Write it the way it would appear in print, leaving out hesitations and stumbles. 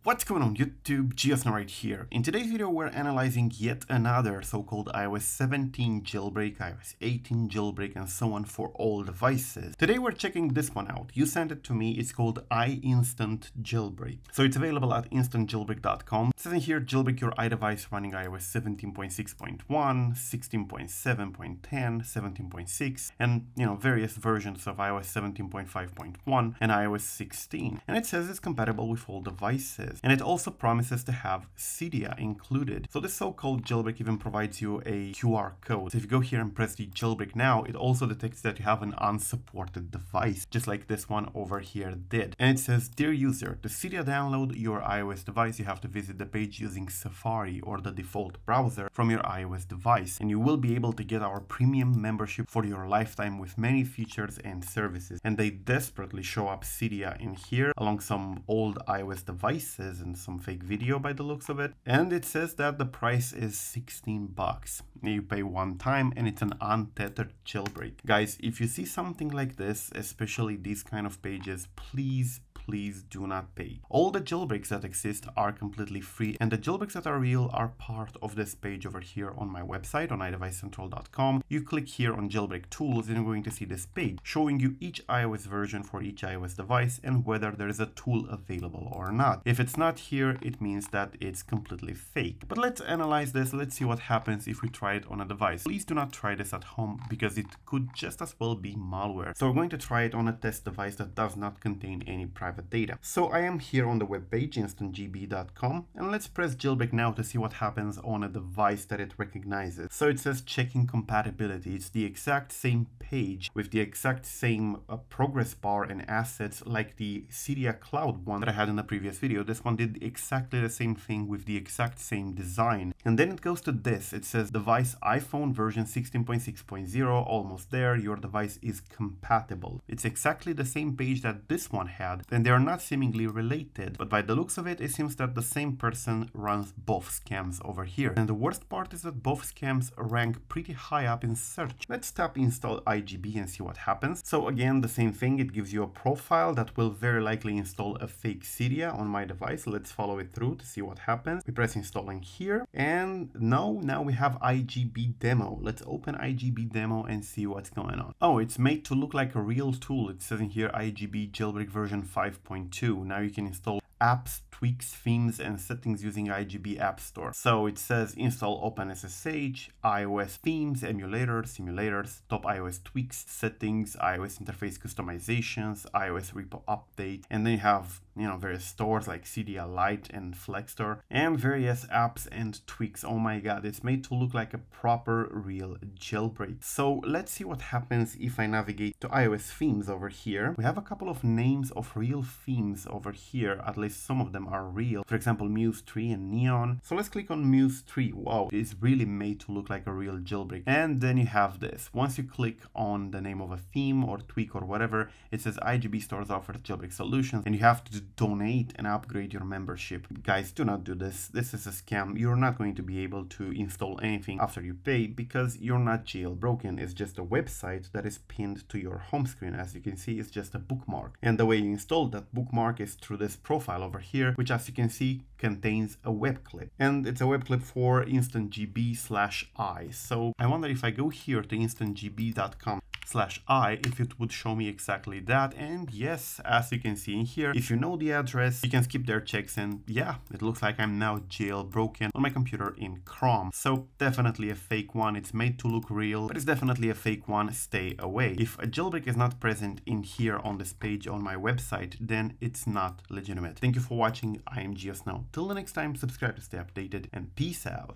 What's going on YouTube, Geosna right here. In today's video we're analyzing yet another so-called iOS 17 jailbreak, iOS 18 jailbreak and so on for all devices. Today we're checking this one out. You sent it to me, it's called iNstantJB. So it's available at instantjailbreak.com. It says in here, jailbreak your iDevice running iOS 17.6.1, 16.7.10, 17.6 and various versions of iOS 17.5.1 and iOS 16. And it says it's compatible with all devices. And it also promises to have Cydia included. So this so-called jailbreak even provides you a QR code. So if you go here and press the jailbreak now, it also detects that you have an unsupported device, just like this one over here did. And it says, dear user, to Cydia download your iOS device, you have to visit the page using Safari or the default browser from your iOS device. And you will be able to get our premium membership for your lifetime with many features and services. And they desperately show up Cydia in here along some old iOS devices and some fake video by the looks of it. And it says that the price is 16 bucks. You pay one time and it's an untethered jailbreak. Guys, if you see something like this, especially these kind of pages, please do not pay. All the jailbreaks that exist are completely free, and the jailbreaks that are real are part of this page over here on my website on idevicecentral.com. You click here on jailbreak tools and you're going to see this page showing you each iOS version for each iOS device and whether there is a tool available or not. If it's not here, it means that it's completely fake. But let's analyze this. Let's see what happens if we try it on a device. Please do not try this at home because it could just as well be malware. So we're going to try it on a test device that does not contain any private data. So I am here on the web page instantjb.com, and let's press jailbreak now to see what happens on a device that it recognizes. So it says checking compatibility. It's the exact same page with the exact same progress bar and assets like the Cydia Cloud one that I had in the previous video. This one did exactly the same thing with the exact same design. And then it goes to this. It says device iPhone version 16.6.0, almost there. Your device is compatible. It's exactly the same page that this one had, and they are not seemingly related, but by the looks of it, it seems that the same person runs both scams over here. And the worst part is that both scams rank pretty high up in search. Let's tap install IGB and see what happens. So again, the same thing, it gives you a profile that will very likely install a fake Cydia on my device. Let's follow it through to see what happens. We press installing here, and no, now we have IGB demo. Let's open IGB demo and see what's going on. Oh, it's made to look like a real tool. It says in here IGB jailbreak version 5.2. Now you can install apps, tweaks, themes, and settings using IGB App Store. So it says install OpenSSH, iOS themes, emulators, simulators, top iOS tweaks, settings, iOS interface customizations, iOS repo update, and then you have various stores like Cydia Lite and Flex Store, and various apps and tweaks. Oh my god, it's made to look like a proper real jailbreak. So let's see what happens if I navigate to iOS themes over here. We have a couple of names of real themes over here, at least some of them are real. For example, Muse 3 and Neon. So let's click on Muse 3. Wow, it's really made to look like a real jailbreak. And then you have this. Once you click on the name of a theme or tweak or whatever, it says IGB stores offer jailbreak solutions, and you have to donate and upgrade your membership. Guys, do not do this. This is a scam. You're not going to be able to install anything after you pay because you're not jailbroken. It's just a website that is pinned to your home screen. As you can see, it's just a bookmark. And the way you install that bookmark is through this profile over here, which as you can see contains a web clip, and it's a web clip for instantjb/i. So I wonder if I go here to instantjb.com/i if it would show me exactly that. And yes, as you can see in here, if you know the address, you can skip their checks, and yeah, it looks like I'm now jailbroken on my computer in Chrome. So definitely a fake one. It's made to look real, but it's definitely a fake one. Stay away. If a jailbreak is not present in here on this page on my website, then it's not legitimate. Thank you for watching. I am Geosna. Till the next time, subscribe to stay updated, and peace out.